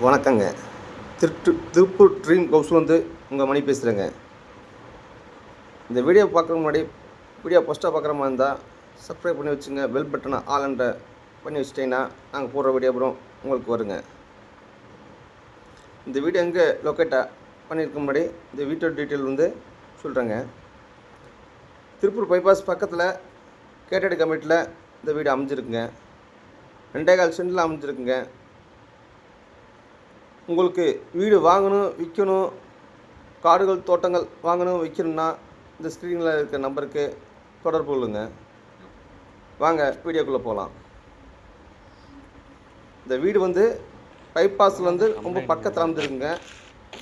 வணக்கங்க. திருப்பூர் ட்ரீம் ஹவுஸ்லேருந்து உங்கள் மணி பேசுகிறேங்க. இந்த வீடியோ பார்க்குற முன்னாடி வீடியோ ஃபஸ்ட்டாக பார்க்குற மாதிரி இருந்தால் சப்ஸ்கிரைப் பண்ணி வச்சுங்க. பெல் பட்டனை ஆல் என்ற பண்ணி வச்சிட்டிங்கன்னா நாங்கள் போடுற வீடியோ அப்புறம் உங்களுக்கு வருங்க. இந்த வீடியோ எங்கே லொக்கேட்டாக பண்ணியிருக்க முன்னாடி இந்த வீட்டோட டீட்டெயில் வந்து சொல்கிறேங்க. திருப்பூர் பைபாஸ் பக்கத்தில் கேட்டடி கமிட்டியில் இந்த வீடு அமைஞ்சிருக்குங்க. 2.25 சென்டில் அமைஞ்சிருக்குங்க. உங்களுக்கு வீடு வாங்கணும், விற்கணும், காடுகள் தோட்டங்கள் வாங்கணும், விற்கணும்னா இந்த ஸ்க்ரீனில் இருக்க நம்பருக்கு தொடர்பு கொள்ளுங்க. வாங்க வீடியோக்குள்ளே போகலாம். இந்த வீடு வந்து பைபாஸ்லேருந்து ரொம்ப பக்கத்தில் அமைஞ்சிருக்குங்க.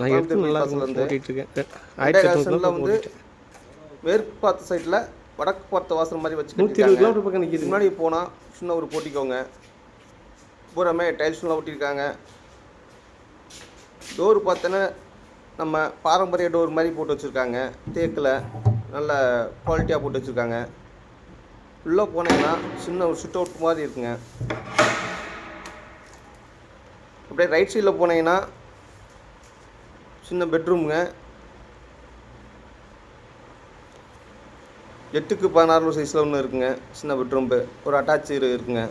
பைபாஸ்லேருந்து 2.25 வந்து மேற்கு பார்த்த சைடில் வடக்கு பார்த்த வாசல் மாதிரி வச்சு முன்னாடி போனால் சின்ன ஒரு போட்டிக்கோங்க. பூராமே டைல்ஸ்லாம் ஒட்டியிருக்காங்க. டோர் பார்த்தோன்னா நம்ம பாரம்பரிய டோர் மாதிரி போட்டு வச்சுருக்காங்க. தேக்கில் நல்ல குவாலிட்டியாக போட்டு வச்சுருக்காங்க. உள்ளே போனீங்கன்னா சின்ன ஒரு சிட் அவுட் மாதிரி இருக்குங்க. அப்படியே ரைட் சைடில் போனீங்கன்னா சின்ன பெட்ரூமுங்க. 8x16 சைஸில் ஒன்று இருக்குங்க. சின்ன பெட்ரூம்பு ஒரு அட்டாச்சு இருக்குங்க.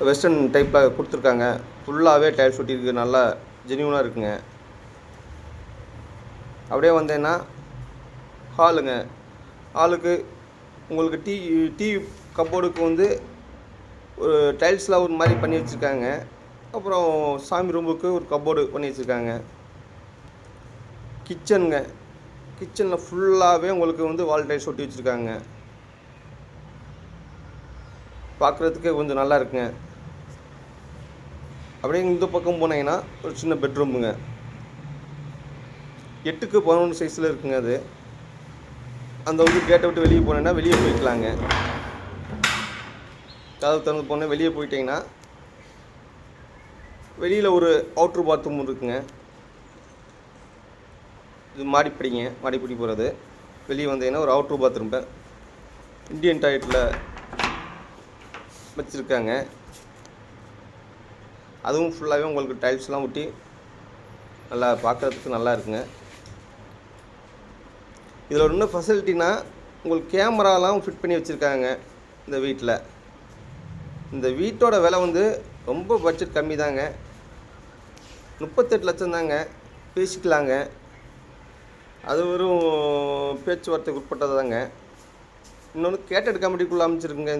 வெஸ்டர்ன் டைப்பில் கொடுத்துருக்காங்க. ஃபுல்லாகவே டைல்ஸ் ஒட்டியிருக்கு. நல்லா ஜென்யூனாக இருக்குங்க. அப்படியே வந்தேன்னா ஹாலுங்க. ஹாலுக்கு உங்களுக்கு டிவி கப்போர்டுக்கு வந்து ஒரு டைல்ஸில் ஒரு மாதிரி பண்ணி வச்சுருக்காங்க. அப்புறம் சாமி ரூமுக்கு ஒரு கப்போர்டு பண்ணி வச்சுருக்காங்க. கிச்சனுங்க. கிச்சனில் ஃபுல்லாகவே உங்களுக்கு வந்து வால் டைல்ஸ் ஒட்டி வச்சுருக்காங்க. பார்க்குறதுக்கு கொஞ்சம் நல்லா இருக்குங்க. அப்படியே இந்த பக்கம் போனீங்கன்னா ஒரு சின்ன பெட்ரூமுங்க. 8x11 சைஸில் இருக்குங்க. அது அந்த வந்து கேட்டை விட்டு வெளியே போனேன்னா வெளியே போய்க்கலாங்க. கதவு திறந்து போனேன் வெளியே போயிட்டீங்கன்னா வெளியில் ஒரு அவுட்ரு பாத்ரூம் இருக்குங்க. இது மாடிப்படி போகிறது. வெளியே வந்தீங்கன்னா ஒரு அவுட்ரு பாத்ரூம் இந்தியன் டாய்லெட்டில் வச்சுருக்காங்க. அதுவும் ஃபுல்லாகவே உங்களுக்கு டைல்ஸ்லாம் ஒட்டி நல்லா பார்க்குறதுக்கு நல்லா இருக்குங்க. இதில் ஒரு இன்னும் ஃபெசிலிட்டினா உங்களுக்கு கேமராலாம் ஃபிட் பண்ணி வச்சுருக்காங்க இந்த வீட்டில். இந்த வீட்டோட விலை வந்து ரொம்ப பட்ஜெட் கம்மி தாங்க. 38 லட்சம் தாங்க. பேசிக்கலாங்க. அது வெறும் பேச்சுவார்த்தைக்கு உட்பட்டது தாங்க. இன்னொன்று கேட்டட் கமிட்டிக்குள்ளே அமைச்சிருக்குங்க.